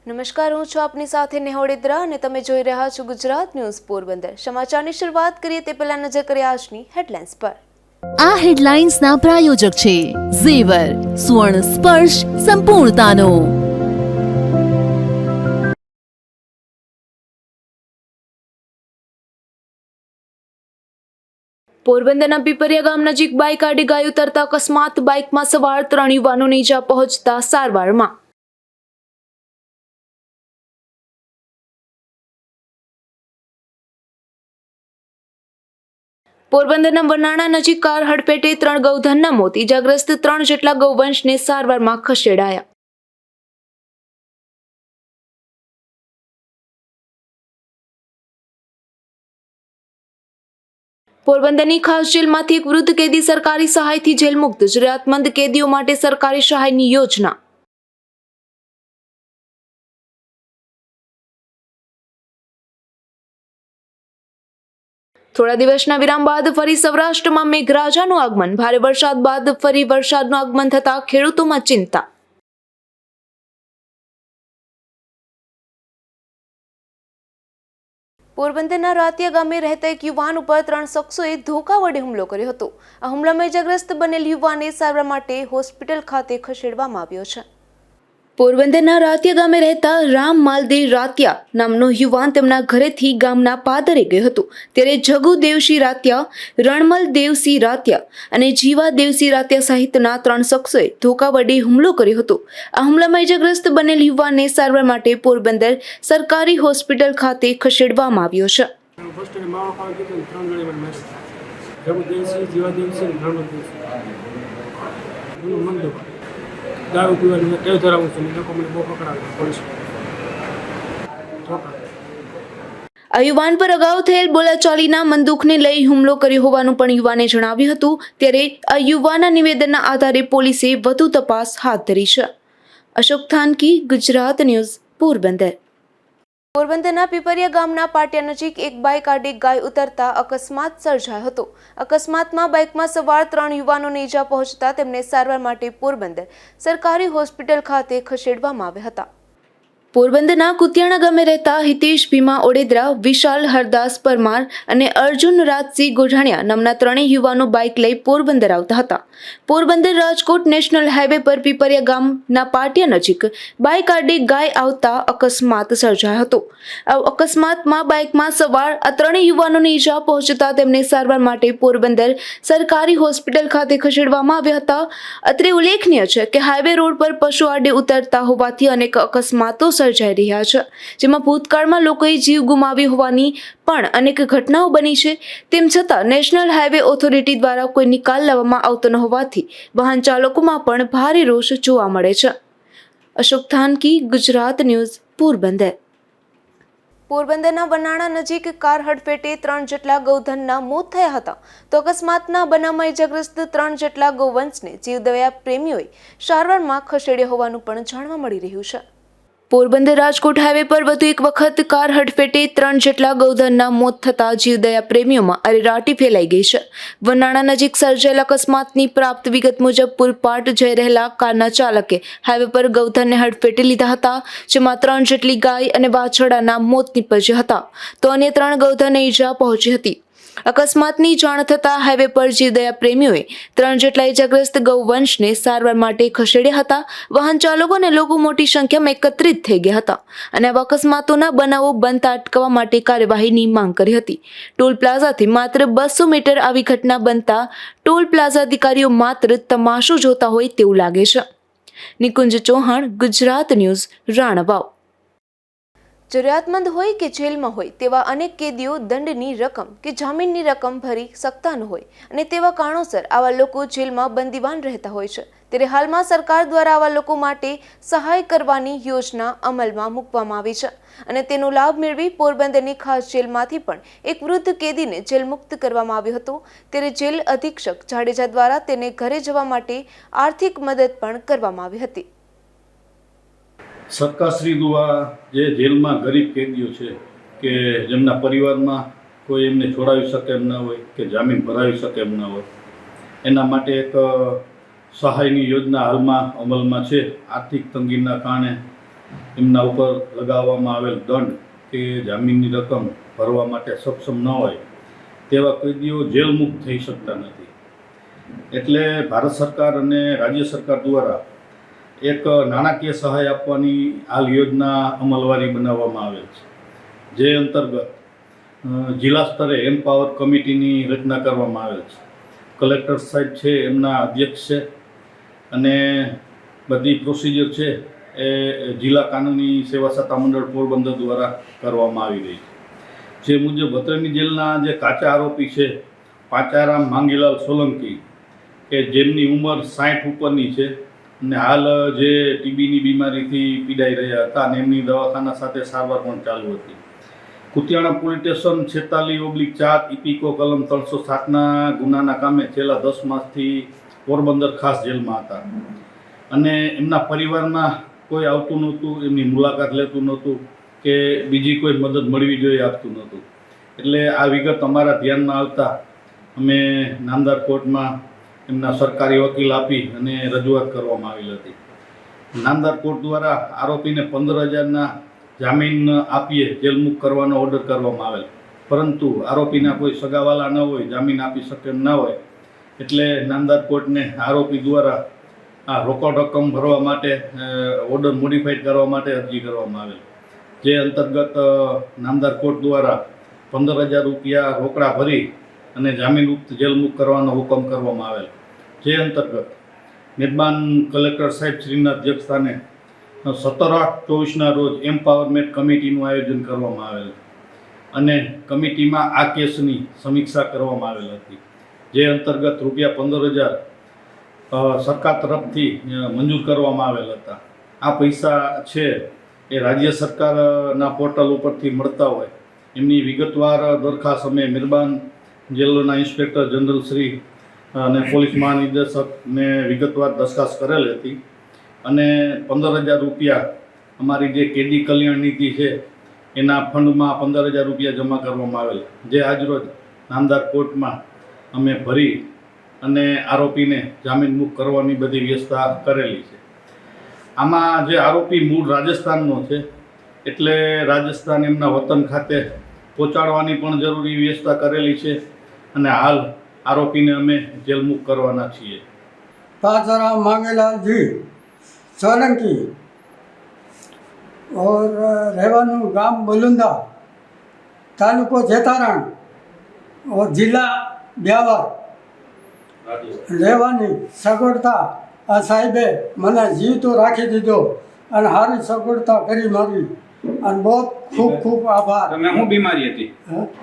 નમસ્કાર, હું છું આપની સાથે નેહોડેદ્રા અને તમે જોઈ રહ્યા છો ગુજરાત ન્યૂઝ પોરબંદર। સમાચારની શરૂઆત કરીએ તે પહેલા નજર કરીએ આજની હેડલાઇન્સ પર। આ હેડલાઇન્સના પ્રાયોજક છે ઝેવર, સ્વર્ણ સ્પર્શ સંપૂર્ણતાનો। પોરબંદરના પીપરિયા ગામ નજીક બાઇક આડી ગાય ઉતરતા અકસ્માત, બાઇકમાં સવાર 3 યુવાનોને ઈજા પહોંચતા સારવારમાં। પોરબંદરના વરનાણા નજીક કાર હડફેટે 3 ગૌધનના મોત, ઈજાગ્રસ્ત 3 જેટલા ગૌવંશને સારવારમાં ખસેડાયા। પોરબંદરની ખાસ જેલમાંથી એક વૃદ્ધ કેદી સરકારી સહાયથી જેલ મુક્ત, જરૂરિયાતમંદ કેદીઓ માટે સરકારી સહાયની યોજના। થોડા દિવસના વિરામ બાદ ફરી સૌરાષ્ટ્રમાં મેઘરાજાનું આગમન, ભારે વરસાદ બાદ ફરી વરસાદનું આગમન થતા ખેડૂતોમાં ચિંતા। પોરબંદરના રાતિયા ગામે રહેતા એક યુવાન ઉપર 3 શખ્સોએ ધોકા વડે હુમલો કર્યો હતો। આ હુમલામાં ઇજાગ્રસ્ત બનેલ યુવાનને સારવાર માટે હોસ્પિટલ ખાતે ખસેડવામાં આવ્યો છે। પોરબંદરના રાતિયા ગામે રહેતા રામ માલદેવ રાતિયા નામનો યુવાન તેમના ઘરેથી ગામના પાદરે ગયો હતો, ત્યારે જગુ દેવસિંહ રાતિયા, રણમલ દેવસિંહ રાતિયા અને જીવા દેવસિંહ રાતિયા સહિતના 3 શખ્સોએ ધોકા વડે હુમલો કર્યો હતો। આ હુમલામાં ઇજાગ્રસ્ત બનેલ યુવાનને સારવાર માટે પોરબંદર સરકારી હોસ્પિટલ ખાતે ખસેડવામાં આવ્યો છે। દારૂ પીવાની ટેવ ધરાવું છું, લોકો મને બહુ પકડાવે પોલીસ। આ યુવાન પર અગાઉ થયેલ બોલાચાલીના મનદુખને લઈ હુમલો કર્યો હોવાનું પણ યુવાને જણાવ્યું હતું, ત્યારે આ યુવાનના નિવેદનના આધારે પોલીસે વધુ તપાસ હાથ ધરી છે। અશોક થાનકી, ગુજરાત ન્યૂઝ, પોરબંદર। પોરબંદરના પીપરિયા ગામના પાટિયા નજીક એક બાઇક આડી ગાય ઉતરતા અકસ્માત સર્જાયો હતો। અકસ્માતમાં બાઇકમાં સવાર 3 યુવાનોને ઈજા પહોંચતા તેમને સારવાર માટે પોરબંદર સરકારી હોસ્પિટલ ખાતે ખસેડવામાં આવ્યા હતા। પોરબંદરના કુતિયાણા ગામે રહેતા હિતેશ ભીમા ઓડેદરા, વિશાલ હરદાસ પરમાર અને અર્જુન રાજસિંહ ગોઢાણિયા નામના 3 યુવાનો બાઇક લઈ પોરબંદર આવતા હતા। પોરબંદર રાજકોટ નેશનલ હાઈવે પર પીપરિયા ગામના પાટિયા નજીક બાઇક આડી ગાય આવતા અકસ્માત સર્જાયો હતો। આ અકસ્માતમાં બાઇકમાં સવાર આ 3 યુવાનોને ઈજા પહોંચતા તેમને સારવાર માટે પોરબંદર સરકારી હોસ્પિટલ ખાતે ખસેડવામાં આવ્યા હતા। અત્રે ઉલ્લેખનીય છે કે હાઈવે રોડ પર પશુ આડે ઉતરતા હોવાથી અનેક અકસ્માતો સર્જાઈ રહ્યા છે, જેમાં ભૂતકાળમાં લોકોએ જીવ ગુમાવ્યો હોવાની પણ અનેક ઘટનાઓ બની છે। તેમ છતાં નેશનલ હાઈવે ઓથોરિટી દ્વારા કોઈ નિકાલ લાવવામાં આવતો ન હોવાથી વાહન ચાલકોમાં પણ ભારે રોષ જોવા મળે છે। અશોક થાનકી, ગુજરાત ન્યૂઝ, પોરબંદર। પોરબંદરના વરનાણા નજીક કાર હડફેટે 3 જેટલા ગૌધનના મોત થયા હતા, તો અકસ્માતના બનાવમાં ઇજાગ્રસ્ત 3 જેટલા ગૌવંશને જીવદયા પ્રેમીઓએ સારવારમાં ખસેડ્યા હોવાનું પણ જાણવા મળી રહ્યું છે। પોરબંદર રાજકોટ હાઈવે પર વધુ એક વખત કાર હડફેટે 3 જેટલા ગૌધનના મોત થતા જીવદયા પ્રેમીઓમાં અરેરાટી ફેલાઈ ગઈ છે। વરનાણા નજીક સર્જાયેલ અકસ્માતની પ્રાપ્ત વિગત મુજબ પૂરપાટ જઈ રહેલા કારના ચાલકે હાઈવે પર ગૌધનને હડફેટે લીધા હતા, જેમાં 3 જેટલી ગાય અને વાછરડાના મોત નીપજ્યા હતા, તો અન્ય 3 ગૌધનને ઈજા પહોંચી હતી। અકસ્માતની જાણ થતાં હાઈવે પર જીવદયા પ્રેમીઓએ 3 જેટલા ઇજાગ્રસ્ત ગૌવંશને સારવાર માટે ખસેડ્યા હતા। વાહન ચાલકો અને લોકો મોટી સંખ્યામાં એકત્રિત થઈ ગયા હતા અને આવા અકસ્માતોના બનાવો બનતા અટકાવવા માટે કાર્યવાહીની માંગ કરી હતી। ટોલ પ્લાઝાથી માત્ર 200 મીટર આવી ઘટના બનતા ટોલ પ્લાઝા અધિકારીઓ માત્ર તમાશો જોતા હોય તેવું લાગે છે। નિકુંજ ચૌહાણ, ગુજરાત ન્યૂઝ, રાણાવાવ। જરૂરિયાતમંદ હોય કે જેલમાં હોય તેવા અનેક કેદીઓ દંડની રકમ કે જામીનની રકમ ભરી શકતા ન હોય અને તેવા કારણોસર આવા લોકો જેલમાં બંદીવાન રહેતા હોય છે, ત્યારે હાલમાં સરકાર દ્વારા આવા લોકો માટે સહાય કરવાની યોજના અમલમાં મૂકવામાં આવી છે અને તેનો લાભ મેળવી પોરબંદરની ખાસ જેલમાંથી પણ એક વૃદ્ધ કેદીને જેલ મુક્ત કરવામાં આવ્યો હતો। ત્યારે જેલ અધિક્ષક જાડેજા દ્વારા તેને ઘરે જવા માટે આર્થિક મદદ પણ કરવામાં આવી હતી। સરકારશ્રી દ્વારા જે જેલમાં ગરીબ કેદીઓ છે કે જેમના પરિવારમાં કોઈ એમને છોડાવી શકે એમ ના હોય કે જામીન ભરાવી શકે એમ ના હોય, એના માટે એક સહાયની યોજના હાલમાં અમલમાં છે। આર્થિક તંગીના કારણે એમના ઉપર લગાવવામાં આવેલ દંડ કે જામીનની રકમ ભરવા માટે સક્ષમ ન હોય તેવા કેદીઓ જેલ મુક્ત થઈ શકતા નથી. એટલે ભારત સરકાર અને રાજ્ય સરકાર દ્વારા એક નાણાકીય સહાય આપવાની હાલ યોજના અમલવારી બનાવવામાં આવેલ છે, જે અંતર્ગત જિલ્લા સ્તરે એમ્પાવર કમિટીની રચના કરવામાં આવેલ છે. કલેક્ટર સાહેબ છે એમના અધ્યક્ષ છે અને બધી પ્રોસિજર છે એ જિલ્લા કાનૂની સેવા સત્તા મંડળ પોરબંદર દ્વારા કરવામાં આવી રહી છે. જે મુજબ વતરની જેલના જે કાચા આરોપી છે પાંચારામ માંગીલાલ સોલંકી કે જેમની ઉંમર 60 ઉપરની છે અને હાલ જે ટીબીની બીમારીથી પીડાઈ રહ્યા હતા અને એમની દવાખાના સાથે સારવાર પણ ચાલુ હતી. કુતિયાણા પોલીસ સ્ટેશન 46/4 ઇપીકો કલમ 307ના ગુનાના કામે છેલ્લા 10 માસથી પોરબંદર ખાસ જેલમાં હતા અને એમના પરિવારમાં કોઈ આવતું નહોતું, એમની મુલાકાત લેતું નહોતું કે બીજી કોઈ મદદ મળવી જોઈએ આપતું નહોતું. એટલે આ વિગત અમારા ધ્યાનમાં આવતા અમે નામદાર કોર્ટમાં એમના સરકારી વકીલ આપી અને રજૂઆત કરવામાં આવેલ હતી. નામદાર કોર્ટ દ્વારા આરોપીને 15,000ના જામીન આપીએ જેલમુક્ત કરવાનો ઓર્ડર કરવામાં આવેલ, પરંતુ આરોપીના કોઈ સગાવાલા ન હોય, જામીન આપી શકે એમ ન હોય, એટલે નામદાર કોર્ટને આરોપી દ્વારા આ રોકડ રકમ ભરવા માટે ઓર્ડર મોડિફાઈડ કરવા માટે અરજી કરવામાં આવેલ, જે અંતર્ગત નામદાર કોર્ટ દ્વારા 15,000 રૂપિયા રોકડા ભરી અને જામીન જેલમુક્ત કરવાનો હુકમ કરવામાં આવેલ. જે અંતર્ગત મહેરબાન કલેક્ટર સાહેબ શ્રીના અધ્યક્ષસ્થાને 17/8/24ના રોજ એમ્પાવરમેન્ટ કમિટીનું આયોજન કરવામાં આવેલ અને કમિટીમાં આ કેસની સમીક્ષા કરવામાં આવેલ હતી. જે અંતર્ગત રૂપિયા 15,000 સરકાર તરફથી મંજૂર કરવામાં આવેલ હતા. આ પૈસા છે એ રાજ્ય સરકારના પોર્ટલ ઉપરથી મળતા હોય એમની વિગતવાર દરખાસ્ત અમે મહેરબાન જેલોના ઇન્સ્પેક્ટર જનરલ શ્રી અને પોલીસ મહાનિર્દેશકને વિગતવાર દરખાસ્ત કરેલ હતી અને 15,000 રૂપિયા અમારી જે કેદી કલ્યાણ નીતિ છે એના ફંડમાં 15,000 રૂપિયા જમા કરવામાં આવેલ, જે આજરોજ નામદાર કોર્ટમાં અમે ભરી અને આરોપીને જામીન મુક્ત કરવાની બધી વ્યવસ્થા કરેલી છે. આમાં જે આરોપી મૂળ રાજસ્થાનનો છે એટલે રાજસ્થાન એમના વતન ખાતે પહોંચાડવાની પણ જરૂરી વ્યવસ્થા કરેલી છે અને હાલ આરોપીને અમે જેલ મુક્ત કરવાના છીએ. પાંચાराम मांगेलाल जी सोलंकी और રહેવાનું ગામ બલુંદા, તાલુકો જેતારણ और જિલ્લા બ્યાવર રહેવાની સગવડતા આ સાહેબે મને જીવતો રાખી દીધો અને સારી સગવડતા કરી મારી અને બહુ ખૂબ ખૂબ આભાર. તમે શું બીમારી હતી?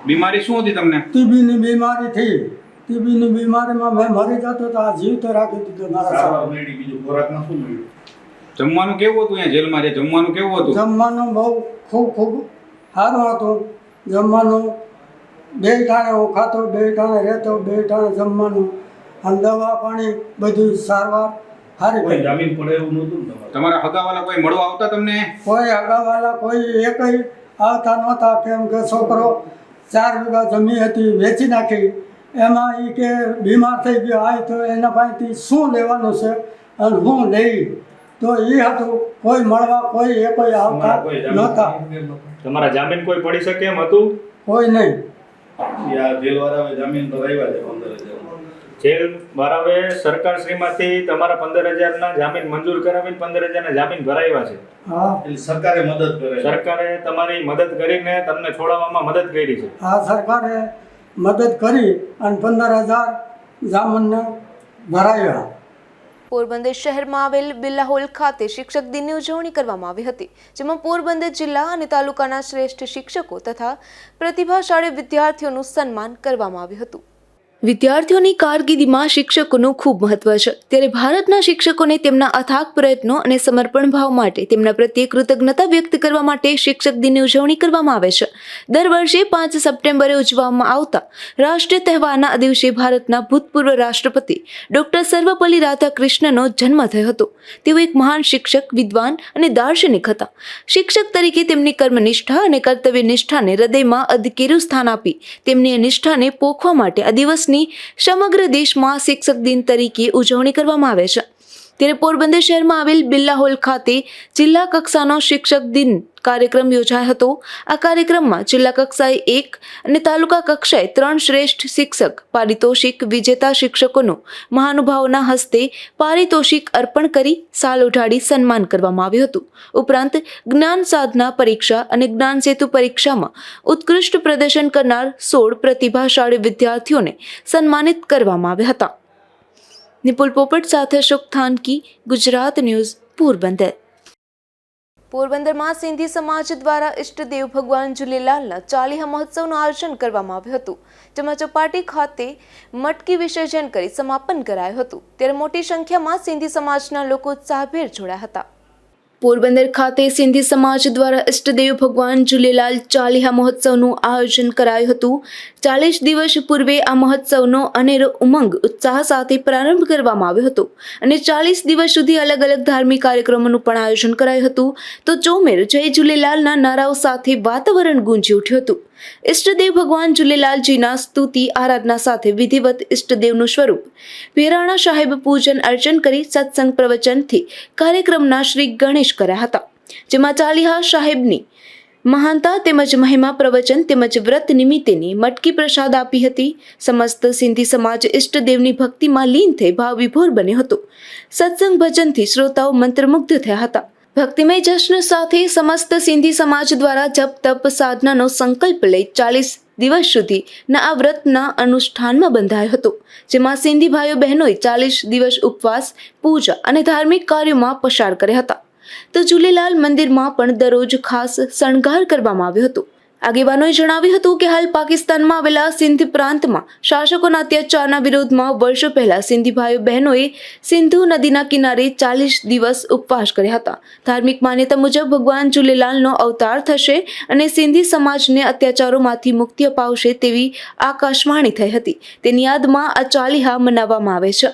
બીમારી શું હતી તમને? ટીબીની બીમારી થઈ. ટીબીની બીમારીમાં મેં મરી જતો તો આ જીવતો રાખી દીધો મારા સાહેબ. બીજું ખોરાકમાં શું મળ્યું? જમવાનું કેવું હતું અહીંયા જેલમાં? જમવાનું કેવું હતું? જમવાનું બહુ ખૂબ ખૂબ સારું હતું. જમવાનું 2 ટાણે હું ખાતો, 2 ટાણે રહેતો, 2 ટાણે જમવાનું અને દવા પાણી બધી સારવાર સારી કોઈ કરી. જામીન પડે એવું નહોતું ને તમારે? તમારા હગાવાલા કોઈ મળવા આવતા તમને? કોઈ અગાવાલા કોઈ એકય આવતા નહોતા, કેમ કે છોકરો 4 વીઘા જમી હતી વેચી નાખી. એમાં એ કે બીમાર થઈ ગયો આય તો એના પાસેથી શું લેવાનું છે અને હું લઈ, તો એ હતું. કોઈ મળવા કોઈ એકય આવતા નહોતા, તમારા જામીન કોઈ પડી શકે એમ હતું? કોઈ નહીં. આ જેલવાળાએ જામીન ભરાવ્યા છે 15,000. જેલ વાળાએ સરકાર શ્રીમાંથી તમારા 15,000ના જામીન મંજૂર કરાવીને 15,000ના જામીન ભરાવ્યા છે. હા, એટલે સરકારે મદદ કરે. સરકારે તમારી મદદ કરીને તમને છોડાવવામાં મદદ કરી છે. આ સરકારે મદદ કરી અને 15,000 જામીનને ભરાવ્યા. પોરબંદર શહેરમાં આવેલ બિરલા હોલ ખાતે શિક્ષક દિનની ઉજવણી કરવામાં આવી હતી, જેમાં પોરબંદર જિલ્લા અને તાલુકાના શ્રેષ્ઠ શિક્ષકો તથા પ્રતિભાશાળી વિદ્યાર્થીઓનું સન્માન કરવામાં આવ્યું હતું. વિદ્યાર્થીઓની કારકિર્દીમાં શિક્ષકોનું ખૂબ મહત્વ છે, ત્યારે ભારતના શિક્ષકોને તેમના અથાગ પ્રયત્નો અને સમર્પણ ભાવ માટે તેમના પ્રત્યે કૃતજ્ઞતા વ્યક્ત કરવા માટે શિક્ષક દિનની ઉજવણી કરવામાં આવે છે. દર વર્ષે 5 સપ્ટેમ્બરે ઉજવવામાં આવતા રાષ્ટ્રીય તહેવારના દિવસે ભારતના ભૂતપૂર્વ રાષ્ટ્રપતિ ડોક્ટર સર્વપલ્લી રાધાકૃષ્ણનનો જન્મ થયો હતો. તેઓ એક મહાન શિક્ષક, વિદ્વાન અને દાર્શનિક હતા. શિક્ષક તરીકે તેમની કર્મનિષ્ઠા અને કર્તવ્યનિષ્ઠાને હૃદયમાં અધકેરું સ્થાન આપી તેમની નિષ્ઠાને પોખવા માટે આ દિવસની સમગ્ર દેશમાં શિક્ષક દિન તરીકે ઉજવણી કરવામાં આવે છે. ત્યારે પોરબંદર શહેરમાં આવેલ બિરલા હોલ ખાતે જિલ્લા કક્ષાનો શિક્ષક દિન કાર્યક્રમ યોજાયો હતો. આ કાર્યક્રમમાં જિલ્લા કક્ષાએ 1 અને તાલુકા કક્ષાએ 3 શ્રેષ્ઠ શિક્ષક પારિતોષિક વિજેતા શિક્ષકોનું મહાનુભાવોના હસ્તે પારિતોષિક અર્પણ કરી શાલ ઓઢાડી સન્માન કરવામાં આવ્યું હતું. ઉપરાંત જ્ઞાન સાધના પરીક્ષા અને જ્ઞાન સેતુ પરીક્ષામાં ઉત્કૃષ્ટ પ્રદર્શન કરનાર 16 પ્રતિભાશાળી વિદ્યાર્થીઓને સન્માનિત કરવામાં આવ્યા હતા. નિપુલ પોપટ સાથે અશોક થાનકી, ગુજરાત ન્યૂઝ, પોરબંદર. પોરબંદરમાં સિંધી સમાજ દ્વારા ઇષ્ટદેવ ભગવાન ઝૂલેલાલના ચાલીહા મહોત્સવનું આયોજન કરવામાં આવ્યું હતું, જેમાં ચોપાટી ખાતે મટકી વિસર્જન કરી સમાપન કરાયું હતું. ત્યારે મોટી સંખ્યામાં સિંધી સમાજના લોકો ઉત્સાહભેર જોડાયા હતા. પોરબંદર ખાતે સિંધી સમાજ દ્વારા ઇષ્ટદેવ ભગવાન ઝૂલેલાલ ચાલીહા મહોત્સવનું આયોજન કરાયું હતું. 40 દિવસ પૂર્વે આ મહોત્સવનો અનેરો ઉમંગ ઉત્સાહ સાથે પ્રારંભ કરવામાં આવ્યો હતો અને 40 દિવસ સુધી અલગ અલગ ધાર્મિક કાર્યક્રમોનું પણ આયોજન કરાયું હતું. તો ચોમેર જય ઝૂલેલાલના નારાઓ સાથે વાતાવરણ ગુંજી ઉઠ્યું હતું. ઇષ્ટદેવ ભગવાન ઝૂલેલાલજીના સ્તુતિ આરાધના સાથે વિધિવત ઇષ્ટદેવનું સ્વરૂપ ભેરાણા સાહેબ પૂજન અર્ચન કરી સત્સંગ પ્રવચનથી કાર્યક્રમના શ્રી ગણેશ કર્યા હતા, જેમાં ચાલીહા સાહેબની મહાનતા તેમજ મહિમા પ્રવચન તેમજ વ્રત નિમિત્તેની મટકી પ્રસાદ આપી હતી. સમસ્ત સિંધી સમાજ ઇષ્ટદેવની ભક્તિમાં લીન થઈ ભાવ વિભોર બન્યો હતો. સત્સંગ ભજનથી શ્રોતાઓ મંત્રમુગ્ધ થયા હતા. ભક્તિમય જશ્ન સાથે સમસ્ત સિંધી સમાજ દ્વારા જપ તપ સાધનાનો સંકલ્પ લઈ 40 દિવસ સુધીના આ વ્રતના અનુષ્ઠાનમાં બંધાયો હતો, જેમાં સિંધી ભાઈઓ બહેનોએ 40 દિવસ ઉપવાસ, પૂજા અને ધાર્મિક કાર્યોમાં પસાર કર્યા હતા. તો ઝૂલેલાલ મંદિરમાં પણ દરરોજ ખાસ શણગાર કરવામાં આવ્યો હતો. આગેવાનોએ જણાવ્યું હતું કે હાલ પાકિસ્તાનમાં આવેલા સિંધ પ્રાંતમાં શાસકોના અત્યાચારના વિરોધમાં વર્ષો પહેલા સિંધી ભાઈઓ બહેનોએ સિંધુ નદીના કિનારે 40 દિવસ ઉપવાસ કર્યા હતા. ધાર્મિક માન્યતા મુજબ ભગવાન ઝૂલેલાલનો અવતાર થશે અને સિંધી સમાજને અત્યાચારોમાંથી મુક્તિ અપાવશે તેવી આકાશવાણી થઈ હતી. તેની યાદમાં આ ચાલીહા મનાવવામાં આવે છે.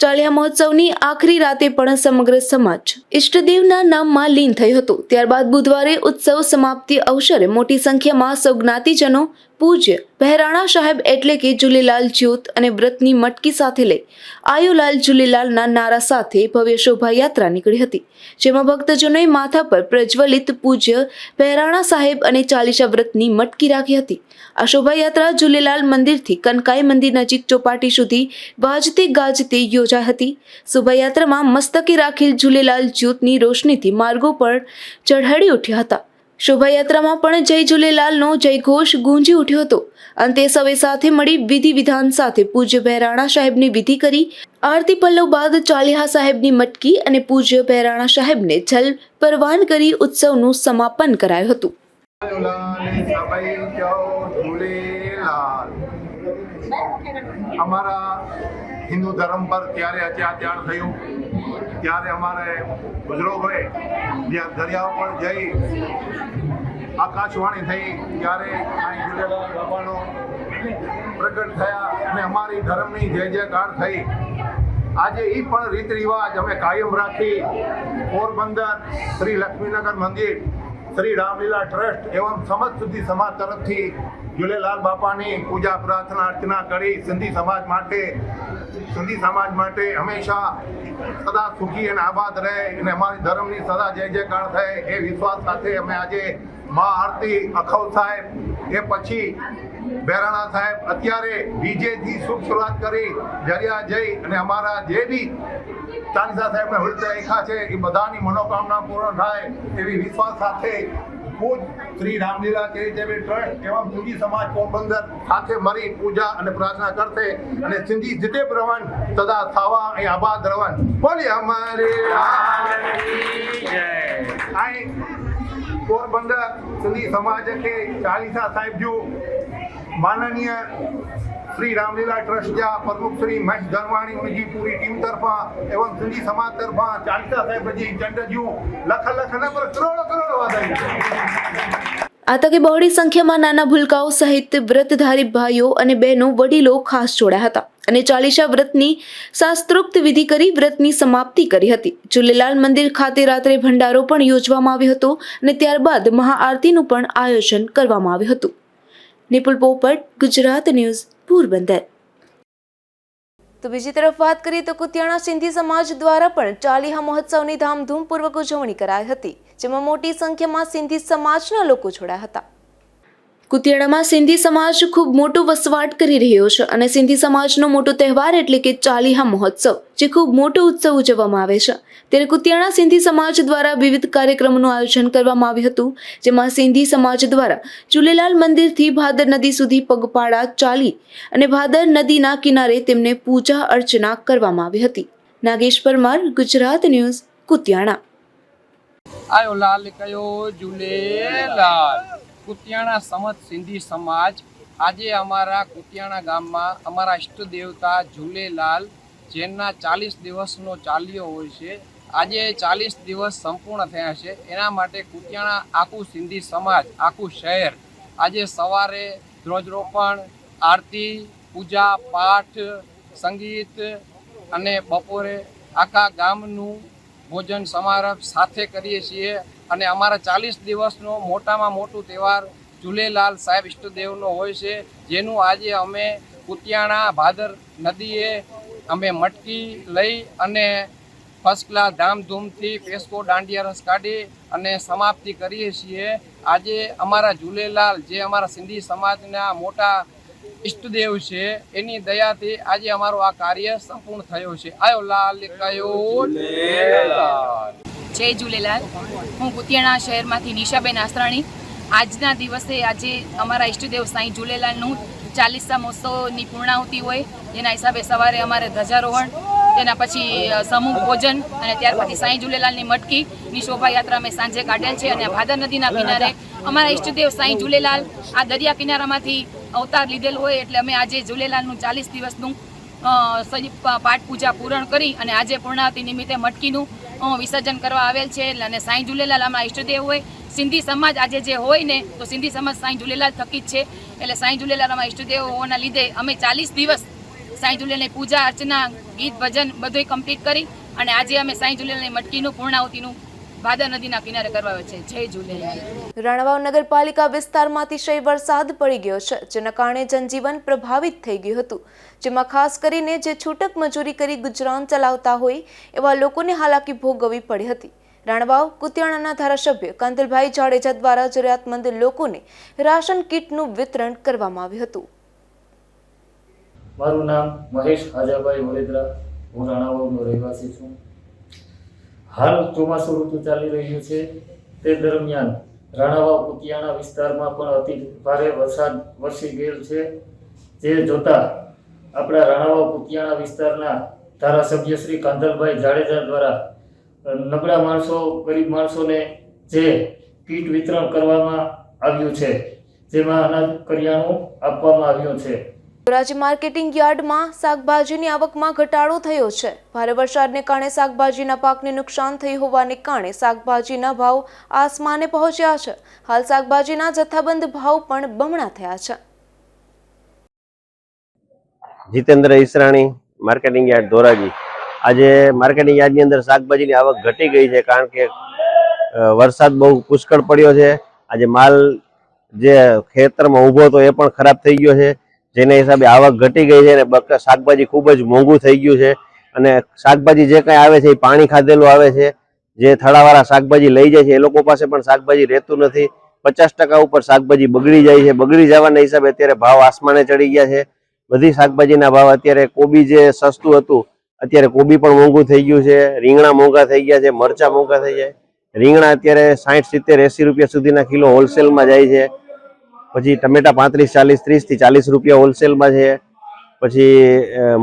ચાલીહા મહોત્સવની આખરી રાતે પણ સમગ્ર સમાજ ઇષ્ટદેવના નામમાં લીન થયો હતો. ત્યારબાદ બુધવારે ઉત્સવ સમાપ્તિ અવસરે મોટી સંખ્યામાં સૌ જ્ઞાતિજનો પૂજ્ય બહેરાણા સાહેબ એટલે કે ઝૂલેલાલ જ્યોત અને વ્રતની મટકી સાથે લઈ આયોલાલ ઝૂલેલાલના નારા સાથે ભવ્ય શોભાયાત્રા નીકળી હતી, જેમાં ભક્તજનોએ માથા પર પ્રજ્વલિત પૂજ્ય બહેરાણા સાહેબ અને ચાલીસા વ્રતની મટકી રાખી હતી. આ શોભાયાત્રા ઝૂલેલાલ મંદિરથી કનકાઈ મંદિર નજીક ચોપાટી સુધી વાજતે ગાજતે યોજાઈ હતી. શોભાયાત્રામાં મસ્તકે રાખેલ ઝૂલેલાલ જ્યોતની રોશનીથી માર્ગો પર ચઢાડી ઉઠ્યા હતા. શોભાયાત્રામાં પણ જય ઝૂલેલાલનો જયઘોષ ગુંજી ઉઠ્યો હતો. અંતે સૌએ સાથે મળી વિધિ વિધાન સાથે પૂજ્ય બહેરાણા સાહેબની વિધિ કરી આરતી પલ્લવ બાદ ચાલીહા સાહેબની મટકી અને પૂજ્ય બહેરાણા સાહેબને જલ પરવાન કરી ઉત્સવનું સમાપન કરાયું હતું. અમારા હિન્દુ ધર્મ પર ત્યારે અત્યાચાર થયું ત્યારે અમારે બુઝુર્ગોએ જ્યાં દરિયાઓ પર જઈ આકાશવાણી થઈ ત્યારે ઝૂલેલાલ બાબાનો પ્રગટ થયા અને અમારી ધર્મની જય જયકાર થઈ. આજે એ પણ રીત રિવાજ અમે કાયમ રાખી પોરબંદર શ્રી લક્ષ્મીનગર મંદિર, શ્રી રામલીલા ટ્રસ્ટ એવં સમસ્ત સુધી સમાજ તરફથી ઝૂલેલાલ બાપાની પૂજા પ્રાર્થના અર્ચના કરી સિંધી સમાજ માટે હંમેશા સદા સુખી અને આબાદ રહે અને અમારી ધર્મની સદા જય જયકાર થાય એ વિશ્વાસ સાથે અમે આજે મા આરતી અખૌ સાહેબ એ પછી બહેરાણા સાહેબ અત્યારે બીજેથી શુભ શરૂઆત કરી જરિયા જઈ અને અમારા જે બી ચાલીસા સાહેબને હૃદય રેખા છે એ બધાની મનોકામના પૂર્ણ થાય એવી વિશ્વાસ સાથે પૂજ શ્રી રામલીલા ચેરિટેબલ ટ્રસ્ટ એવં સિંધી સમાજ પોરબંદર સાથે મળી પૂજા અને પ્રાર્થના કરશે અને સિંધી જીતે પ્રવન સદા થાવા એ આબાદ રવન બોલી અમારે પોરબંદર સિંધી સમાજ કે ચાલીસા સાહેબ જો માનનીય श्री रामलीला ट्रस्ट जा प्रमुख श्री महेश धरवाणी उनकी पूरी टीम तरफा एवं सिंधी समाज तरफा चालीसा साहेब जी चंड जू लख लख न पर करोड़ वाधाई. આ તકે બહોળી સંખ્યામાં નાના ભૂલકાઓ સહિત વ્રતધારી ભાઈઓ અને બહેનો વડીલો ખાસ જોડાયા હતા અને ચાલીસા વ્રતની શાસ્ત્રોક્ત વિધિ કરી વ્રતની સમાપ્તિ કરી હતી. ઝૂલેલાલ મંદિર ખાતે રાત્રે ભંડારો પણ યોજવામાં આવ્યો હતો અને ત્યારબાદ મહાઆરતીનું પણ આયોજન કરવામાં આવ્યું હતું. નિપુલ પોપટ, ગુજરાત ન્યૂઝ, પોરબંદર. તો બીજી તરફ વાત કરીએ તો કુતિયાણા સિંધી સમાજ દ્વારા પણ ચાલીહા મહોત્સવની ધામધૂમપૂર્વક ઉજવણી કરાઈ હતી, જેમાં મોટી સંખ્યામાં સિંધી સમાજના લોકો જોડાયા હતા. કુતિયાણામાં સિંધી સમાજ ખૂબ મોટો વસવાટ કરી રહ્યો છે અને સિંધી સમાજનો મોટો તહેવાર એટલે કે ચાલીહા મહોત્સવ, જે ખૂબ મોટો ઉત્સવ ઉજવવામાં આવે છે. ત્યારે કુતિયાણા સિંધી સમાજ દ્વારા વિવિધ કાર્યક્રમોનું આયોજન કરવામાં આવ્યું હતું, જેમાં સિંધી સમાજ દ્વારા ઝૂલેલાલ મંદિરથી ભાદર નદી સુધી પગપાળા ચાલી અને ભાદર નદીના કિનારે તેમને પૂજા અર્ચના કરવામાં આવી હતી. નાગેશ પરમાર, ગુજરાત ન્યૂઝ, કુતિયાણા. આયો લાલ કયો ઝૂલેલાલ. કુતિયાણા સમત સિંધી સમાજ આજે અમારા કુતિયાણા ગામમાં અમારા ઈષ્ટ દેવતા ઝૂલેલાલ, જેના 40 દિવસનો ચાલ્યો હોય છે, આજે 40 દિવસ સંપૂર્ણ થયા છે. એના માટે કુતિયાણા આખું સિંધી સમાજ, આખું શહેર આજે સવારે ધ્વજરોપણ, આરતી, પૂજા પાઠ, સંગીત અને બપોરે આખા ગામનું ભોજન સમારંભ સાથે કરીએ છીએ. અને અમારા 40 દિવસનો મોટામાં મોટું તહેવાર ઝૂલેલાલ સાહેબ ઈષ્ટદેવનો હોય છે, જેનું આજે અમે કુતિયાણા ભાદર નદીએ અમે મટકી લઈ અને ફર્સ્ટ ક્લાસ ધામધૂમથી પેસ્કો દાંડિયા રસ કાઢી અને સમાપ્તિ કરીએ છીએ. આજે અમારા ઝૂલેલાલ, જે અમારા સિંધી સમાજના મોટા ઈષ્ટદેવ છે, એની દયાથી આજે અમારો આ કાર્ય સંપૂર્ણ થયો છે. આયો લાલ કયો ઝૂલેલાલ. જય ઝૂલેલાલ. હું કુતિયાણા શહેરમાંથી નિશાબેન આસરાણી. આજના દિવસે આજે અમારા ઈષ્ટદેવ સાંઈ ઝૂલેલાલનું 40મા મહોત્સવની પૂર્ણાહુતિ હોય, જેના હિસાબે સવારે અમારે ધ્વજારોહણ, તેના પછી સમૂહ ભોજન અને ત્યાર પછી સાંઈ ઝૂલેલાલની મટકીની શોભાયાત્રા અમે સાંજે કાઢેલ છે. અને ભાદર નદીના કિનારે અમારા ઈષ્ટદેવ સાંઈ ઝૂલેલાલ આ દરિયા કિનારામાંથી અવતાર લીધેલ હોય, એટલે અમે આજે ઝૂલેલાલનું 40 દિવસનું પાઠ પૂજા પૂરણ કરી અને આજે પૂર્ણાહુતિ નિમિત્તે મટકીનું વિસર્જન કરવા આવેલ છે. અને સાંઈ ઝૂલેલાલ અમારા ઈષ્ટદેવ હોય. સિંધી સમાજ આજે જે હોય ને, તો સિંધી સમાજ સાંઈ ઝૂલેલાલ થકી જ છે. એટલે સાંઈ ઝૂલેલાલ અમારા ઈષ્ટદેવ હોવાના લીધે અમે 40 દિવસ સાંઈ ઝૂલેલાલની પૂજા અર્ચના, ગીત ભજન બધુંય કમ્પ્લીટ કરી અને આજે અમે સાંઈ ઝૂલેલાલની મટકીનું પૂર્ણાહુતિનું ભાદર નદીના કિનારે કરવા છે. જય ઝૂલેલાલ. રાણાવાવ નગરપાલિકા વિસ્તારમાં અતિશય વરસાદ પડી ગયો છે, જેના કારણે જનજીવન પ્રભાવિત થઈ ગયું હતું, જેમાં ખાસ કરીને જે છૂટક મજૂરી કરી ગુજરાન ચલાવતા હોય એવા લોકોને હાલાકી ભોગવવી પડી હતી. રાણાવાવ કુતિયાણાના ધારાસભ્ય કાંતલભાઈ જાડેજા દ્વારા જરૂરિયાતમંદ લોકોને રાશન કીટનું વિતરણ કરવામાં આવ્યું હતું. મારું નામ મહેશ હાજાભાઈ વડેદરા. હું રાણાવાવનો રહેવાસી છું. હાલ ચોમાસું ઋતુ ચાલી રહ્યું છે, તે દરમિયાન રાણાવાવ કુતિયાણા વિસ્તારમાં પણ અતિ ભારે વરસાદ વરસી ગયેલ છે, જે જોતા આપણા રાણાવાવ કુતિયાણા વિસ્તારના ધારાસભ્ય શ્રી કાંતલભાઈ જાડેજા દ્વારા નબળા માણસો, ગરીબ માણસોને જે કીટ વિતરણ કરવામાં આવ્યું છે, જેમાં અનાજ કરિયાણું આપવામાં આવ્યું છે. ધોરાજી માર્કેટિંગ યાર્ડમાં શાકભાજીની આવકમાં ઘટાડો થયો છે. ભારે વરસાદને કારણે શાકભાજીના પાકને નુકસાન થયું હોવાને કારણે શાકભાજીના ભાવ આસમાને પહોંચ્યા છે. હાલ શાકભાજીના જથ્થાબંધ ભાવ પણ બમણા થયા છે. Jitendra Israni, marketing yard Dhoraji. આજે માર્કેટિંગ યાર્ડની અંદર શાકભાજીની આવક ઘટી ગઈ છે, કારણ કે વરસાદ બહુ પુષ્કળ પડ્યો છે. આજે માલ જે ખેતરમાં ઊભો હતો એ પણ ખરાબ થઈ ગયો છે, જેના હિસાબે આવક ઘટી ગઈ છે અને શાકભાજી ખૂબ જ મોંઘું થઈ ગયું છે. અને શાકભાજી જે કંઈ આવે છે એ પાણી ખાધેલું આવે છે. જે થડાવાળા શાકભાજી લઈ જાય છે એ લોકો પાસે પણ શાકભાજી રહેતું નથી. 50% ઉપર શાકભાજી બગડી જાય છે. બગડી જવાના હિસાબે અત્યારે ભાવ આસમાને ચડી ગયા છે. બધી શાકભાજીના ભાવ અત્યારે, કોબી જે સસ્તું હતું અત્યારે કોબી પણ મોંઘું થઈ ગયું છે. રીંગણા મોંઘા થઈ ગયા છે, મરચા મોંઘા થઈ જાય. રીંગણા અત્યારે 60, 70, 80 રૂપિયા સુધીના કિલો હોલસેલમાં જાય છે. પછી ટમેટા 35, 40, 30 થી 40 રૂપિયા હોલસેલમાં છે. પછી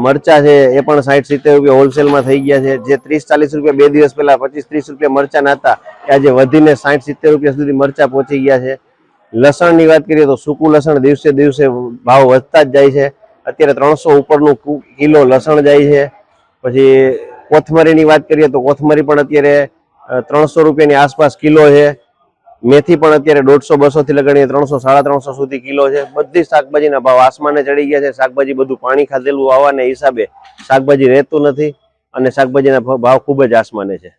મરચા છે એ પણ 60, 70 રૂપિયા હોલસેલમાં થઈ ગયા છે. જે 30, 40 રૂપિયા 2 દિવસ પહેલા 25, 30 રૂપિયા મરચા હતા, એ આજે વધીને 60, 70 રૂપિયા સુધી મરચા પહોંચી ગયા છે. લસણની વાત કરીએ તો સૂકું લસણ દિવસે દિવસે ભાવ વધતા જ જાય છે. અત્યારે 300 ઉપરનું કિલો લસણ જાય છે. પછી કોથમરીની વાત કરીએ તો કોથમરી પણ અત્યારે 300 રૂપિયાની આસપાસ કિલો છે. મેથી પણ અત્યારે 150, 200 થી લગાડીને 300, 350 સુધી કિલો છે. બધી શાકભાજીના ભાવ આસમાને ચડી ગયા છે. શાકભાજી બધું પાણી ખાધેલું આવવાના હિસાબે શાકભાજી રહેતું નથી અને શાકભાજીના ભાવ ખૂબ જ આસમાને છે.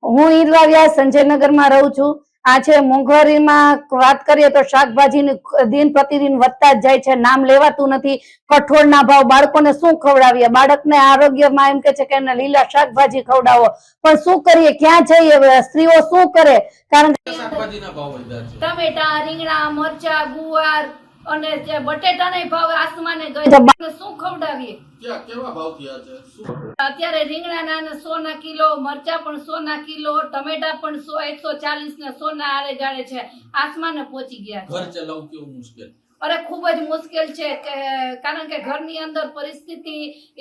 હું ઈદવા વ્યાસ સંજયનગરમાં રહું છું. આજે મોંઘવારીમાં વાત કરીએ તો શાકભાજીની દિન પ્રતિદિન વધતા જ જાય છે, નામ લેવાતું નથી. કઠોળના ભાવ, બાળકોને શું ખવડાવીએ? બાળકને આરોગ્યમાં એમ કે છે કે એને લીલા શાકભાજી ખવડાવો, પણ શું કરીએ? ક્યાં જઈએ? સ્ત્રીઓ શું કરે? કારણ કે ટમેટા, રીંગણા, મરચા, ગુવાર અને જે બટેટાના ભાવ આસમાને ગયો, શું ખવડાવીએ? અત્યારે રીંગણાના 100 ના કિલો, મરચા પણ 100 ના કિલો, ટમેટા પણ 140 ને 100 ના આરે ગાળે છે, આસમાને પહોંચી ગયા. ઘર ચલાવવું કેવું મુશ્કેલ? અરે ખૂબ જ મુશ્કેલ છે, કારણ કે ઘરની અંદર પરિસ્થિતિ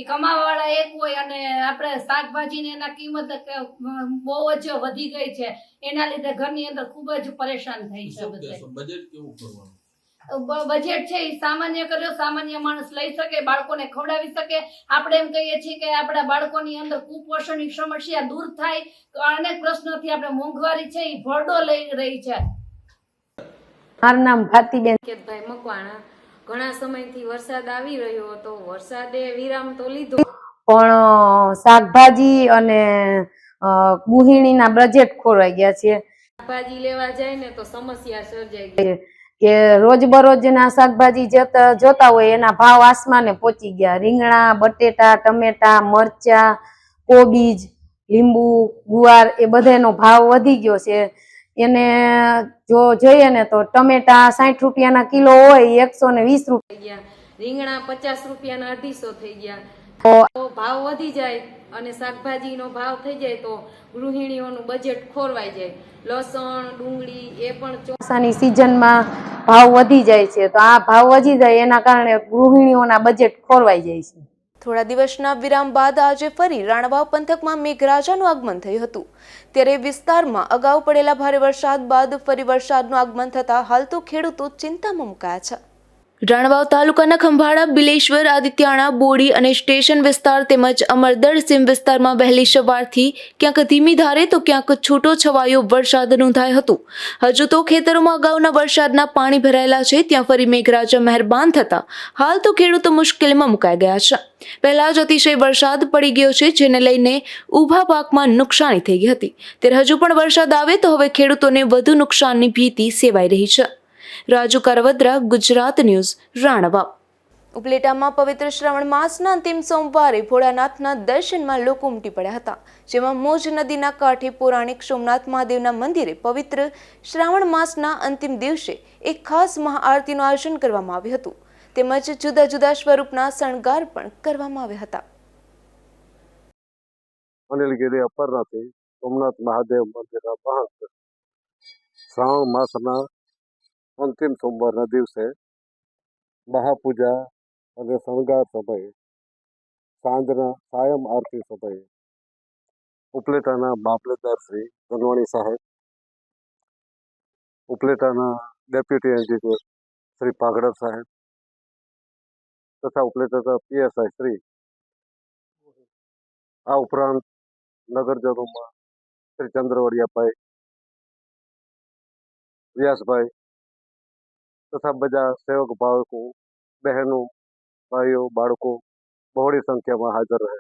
કમાવાવાળા એક હોય અને આપણે શાકભાજી ને એના કિંમત બહુ જ વધી ગઈ છે, એના લીધે ઘરની અંદર ખૂબ જ પરેશાન થઈ છે. બજેટ કેવું કરવાનું? બજેટ છે એ સામાન્ય કર્યો, સામાન્ય માણસ લઈ શકે, બાળકોને ખવડાવી શકે. આપણે એમ કહીએ છીએ કે આપણા બાળકોની અંદર કુપોષણની સમસ્યા દૂર થાય, અનેક પ્રશ્નોથી આપણે મોંઘવારી છે એ ભરડો લઈ રહી છે. મારું નામ ભાતીબેન ભાઈ મકવાણા. ઘણા સમયથી વરસાદ આવી રહ્યો હતો, વરસાદે વિરામ તો લીધો, પણ શાકભાજી અને ગૃહિણીના બજેટ ખોરવાઈ ગયા છે. શાકભાજી લેવા જાય ને તો સમસ્યા સર્જાઈ ગઈ કે રોજબરોજના શાકભાજી જોતા હોય એના ભાવ આસમાને પહોંચી ગયા. રીંગણા, બટેટા, ટમેટા, મરચા, કોબીજ, લીંબુ, ગુવાર એ બધાનો ભાવ વધી ગયો છે. એને જો જોઈએ ને તો ટમેટા 60 રૂપિયાના કિલો હોય 120 રૂપિયા, રીંગણા 50 રૂપિયાના 250 થઈ ગયા. તો ભાવ વધી જાય અને શાકભાજીનો ભાવ થઈ જાય તો ગૃહિણીઓનું બજેટ ખોરવાઈ જાય. લસણ, ડુંગળી એ પણ ચોમાસાની સિઝનમાં ભાવ વધી જાય છે, તો આ ભાવ વધી જાય એના કારણે ગૃહિણીઓના બજેટ ખોરવાઈ જાય છે. થોડા દિવસના વિરામ બાદ આજે ફરી રાણાવાવ પંથકમાં મેઘરાજાનું આગમન થયું હતું. ત્યારે વિસ્તારમાં અગાઉ પડેલા ભારે વરસાદ બાદ ફરી વરસાદનું આગમન થતા હાલ તો ખેડૂતો ચિંતામાં મુકાયા છે. રાણાવાવ તાલુકાના ખંભાળા, બિલેશ્વર, આદિત્યાણા, બોડી અને સ્ટેશન વિસ્તાર તેમજ અમરદળ સીમ વિસ્તારમાં વહેલી સવારથી ક્યાંક ધીમી ધારે તો ક્યાંક છૂટો છવાયો વરસાદ નોંધાયો હતો. હજુ તો ખેતરોમાં અગાઉના વરસાદના પાણી ભરાયેલા છે, ત્યાં ફરી મેઘરાજા મહેરબાન થતા હાલ તો ખેડૂતો મુશ્કેલીમાં મુકાઈ ગયા છે. પહેલા જ અતિશય વરસાદ પડી ગયો છે, જેને લઈને ઊભા પાકમાં નુકસાની થઈ ગઈ હતી. ત્યારે હજુ પણ વરસાદ આવે તો હવે ખેડૂતોને વધુ નુકસાનની ભીતિ સેવાઈ રહી છે. રાજુ કારવદ્રા, ગુજરાત ન્યૂઝ, રાણાવાવ. ઉપલેટામાં પવિત્ર શ્રાવણ માસના અંતિમ સોમવારે ભોળાનાથના દર્શનમાં લોકો ઉમટી પડ્યા હતા, જેમાં મોજ નદીના કાંઠે પૌરાણિક સોમનાથ મહાદેવના મંદિરે પવિત્ર શ્રાવણ માસના અંતિમ દિવસે એક ખાસ મહાઆરતીનું આયોજન કરવામાં આવ્યું હતું, તેમજ જુદા જુદા સ્વરૂપના શણગાર પણ કરવામાં આવ્યા હતા. અનિલગીરી અપરનાથી સોમનાથ મહાદેવ મંદિરના મહંત શ્રાવણ માસના અંતિમ સોમવારના દિવસે મહાપૂજા અને શણગાર સમયે સાંજના સાયમ આરતી સમયે ઉપલેટાના મામલતદાર શ્રી ધનવાણી સાહેબ, ઉપલેટાના ડેપ્યુટી એન્જિનિયર શ્રી પાઘડર સાહેબ તથા ઉપલેટાના પીએસઆઈ શ્રી, આ ઉપરાંત નગરજનોમાં શ્રી ચંદ્રવડિયાભાઈ, વ્યાસભાઈ તથા બધા સેવક ભાવકો, બહેનો, ભાઈઓ, બાળકો બહોળી સંખ્યામાં હાજર રહે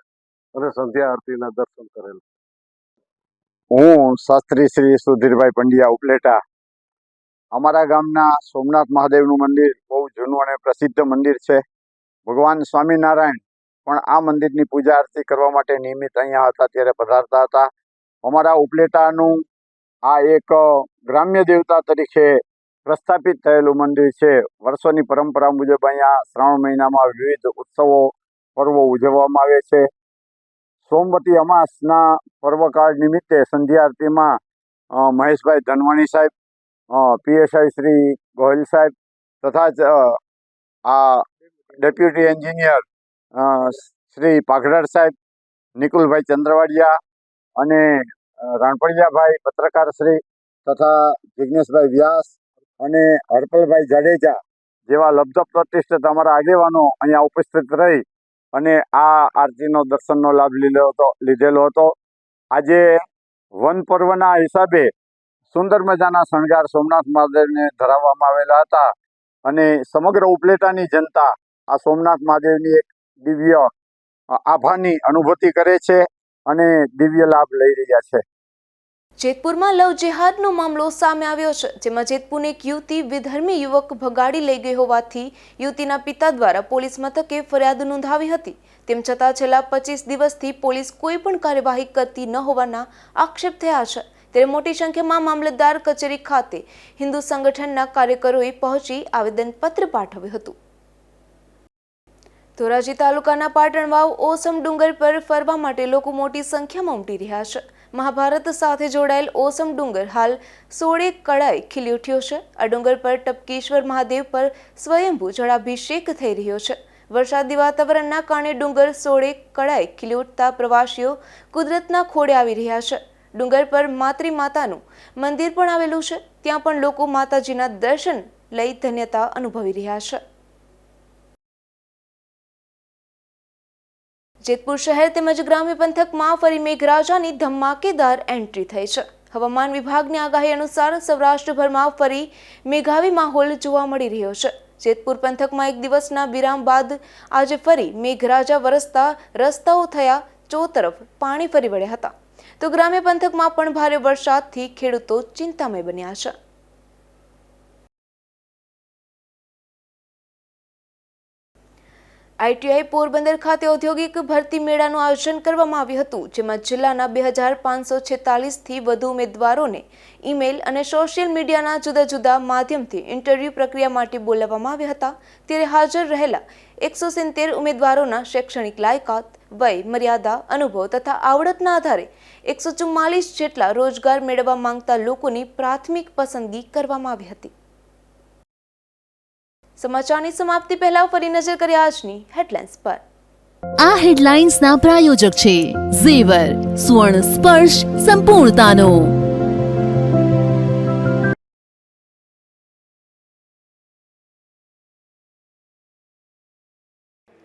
અને સંધ્યા આરતીના દર્શન કરેલ. હું શાસ્ત્રી શ્રી સુધીરભાઈ પંડ્યા, ઉપલેટા. અમારા ગામના સોમનાથ મહાદેવનું મંદિર બહુ જૂનું અને પ્રસિદ્ધ મંદિર છે. ભગવાન સ્વામિનારાયણ પણ આ મંદિરની પૂજા આરતી કરવા માટે નિયમિત અહીંયા હતા ત્યારે પધારતા હતા. અમારા ઉપલેટાનું આ એક ગ્રામ્ય દેવતા તરીકે પ્રસ્થાપિત થયેલું મંદિર છે. વર્ષોની પરંપરા મુજબ અહીંયા શ્રાવણ મહિનામાં વિવિધ ઉત્સવો, પર્વો ઉજવવામાં આવે છે. સોમવતી અમાસના પર્વકાળ નિમિત્તે સંધ્યા આરતીમાં મહેશભાઈ ધનવાણી સાહેબ, પીએસઆઈ શ્રી ગોહિલ સાહેબ તથા જ આ ડેપ્યુટી એન્જિનિયર શ્રી પાઘડર સાહેબ, નિકુલભાઈ ચંદ્રવાડિયા અને રાણપડિયાભાઈ પત્રકાર શ્રી તથા જિજ્ઞેશભાઈ વ્યાસ અને હરપલભાઈ જાડેજા જેવા લબ્ધ પ્રતિષ્ઠિત અમારા આગેવાનો અહીંયા ઉપસ્થિત રહી અને આ આરતીનો દર્શનનો લાભ લીધેલો હતો. આજે વન પર્વના હિસાબે સુંદર મજાના શણગાર સોમનાથ મહાદેવને ધરાવવામાં આવેલા હતા અને સમગ્ર ઉપલેટાની જનતા આ સોમનાથ મહાદેવની એક દિવ્ય આભાની અનુભૂતિ કરે છે અને દિવ્ય લાભ લઈ રહ્યા છે. જેતપુરમાં લવ જેહાદનો મામલો સામે આવ્યો છે, જેમાં જેતપુરની એક યુવતી વિધર્મી યુવક ભગાડી લઈ ગઈ હોવાથી યુવતીના પિતા દ્વારા પોલીસ મથકે ફરિયાદ નોંધાવી હતી. તેમ છતાં છેલ્લા 25 દિવસથી પોલીસ કોઈ પણ કાર્યવાહી કરતી ન હોવાના આક્ષેપ થયા છે. ત્યારે મોટી સંખ્યામાં મામલતદાર કચેરી ખાતે હિન્દુ સંગઠનના કાર્યકરોએ પહોંચી આવેદનપત્ર પાઠવ્યું હતું. ધોરાજી તાલુકાના પાટણવાવ ઓસમ ડુંગર પર ફરવા માટે લોકો મોટી સંખ્યામાં ઉમટી રહ્યા છે. મહાભારત સાથે જોડાયેલ ઓસમ ડુંગર હાલ 16 કળાએ ખીલી ઉઠ્યો છે. આ ડુંગર પર ટપકેશ્વર મહાદેવ પર સ્વયંભૂ જળાભિષેક થઈ રહ્યો છે. વરસાદી વાતાવરણના કારણે ડુંગર 16 કળાએ ખીલી ઉઠતા પ્રવાસીઓ કુદરતના ખોળે આવી રહ્યા છે. ડુંગર પર માતૃ માતાનું મંદિર પણ આવેલું છે. ત્યાં પણ લોકો માતાજીના દર્શન લઈ ધન્યતા અનુભવી રહ્યા છે. જેતપુર શહેર તેમજ ગ્રામ્ય પંથકમાં ફરી મેઘરાજાની ધમાકેદાર એન્ટ્રી થઈ છે. હવામાન વિભાગની આગાહી અનુસાર સૌરાષ્ટ્રભરમાં ફરી મેઘાવી માહોલ જોવા મળી રહ્યો છે. જેતપુર પંથકમાં એક દિવસના વિરામ બાદ આજે ફરી મેઘરાજા વરસતા રસ્તાઓ થયા ચોતરફ પાણી ફરી વળ્યા હતા. તો ગ્રામ્ય પંથકમાં પણ ભારે વરસાદથી ખેડૂતો ચિંતામય બન્યા છે. આઈટીઆઈ પોરબંદર ખાતે ઔદ્યોગિક ભરતી મેળાનું આયોજન કરવામાં આવ્યું હતું, જેમાં જિલ્લાના 2546થી વધુ ઉમેદવારોને ઈમેલ અને સોશિયલ મીડિયાના જુદા જુદા માધ્યમથી ઇન્ટરવ્યૂ પ્રક્રિયા માટે બોલાવવામાં આવ્યા હતા. ત્યારે હાજર રહેલા 170 ઉમેદવારોના શૈક્ષણિક લાયકાત, વય મર્યાદા, અનુભવ તથા આવડતના આધારે 144 જેટલા રોજગાર મેળવવા માંગતા લોકોની પ્રાથમિક પસંદગી કરવામાં આવી હતી. સમાચારની સમાપ્તિ પહેલા ફરી નજર કરીએ આજની હેડલાઇન્સ પર. આ હેડલાઇન્સના પ્રાયોજક છે ઝેવર, સુવર્ણ સ્પર્શ સંપૂર્ણતાનો.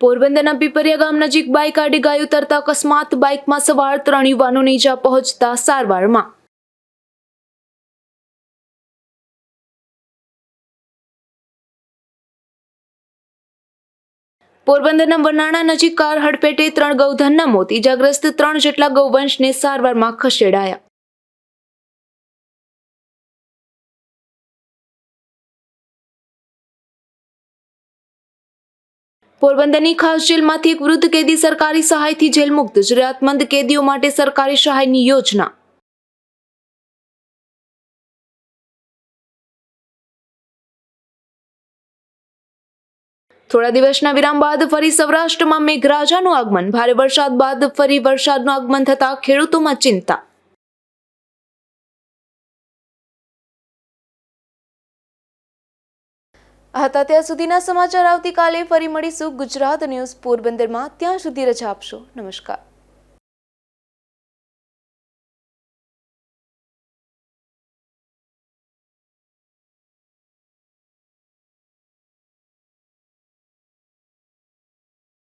પોરબંદરના પીપરિયા ગામ નજીક બાઇક આડી ગાય ઉતરતા અકસ્માત, બાઇકમાં સવાર 3 યુવાનોને ઈજા પહોંચતા સારવારમાં. પોરબંદરના વરનાળા નજીક કાર હડફેટે 3 ગૌધનના મોત, ઈજાગ્રસ્ત 3 જેટલા ગૌવંશને સારવારમાં ખસેડાયા. પોરબંદરની ખાસ જેલમાંથી એક વૃદ્ધ કેદી સરકારી સહાયથી જેલ મુક્ત, જરૂરિયાતમંદ કેદીઓ માટે સરકારી સહાયની યોજના. થોડા દિવસના વિરામ બાદ ફરી સૌરાષ્ટ્રમાં મેઘરાજાનું આગમન, ભારે વરસાદ બાદ ફરી વરસાદનું આગમન થતા ખેડૂતોમાં ચિંતા. હતા ત્યાં સુધીના સમાચાર. આવતીકાલે ફરી મળીશું ગુજરાત ન્યૂઝ પોરબંદરમાં. ત્યાં સુધી રજા આપશો. નમસ્કાર.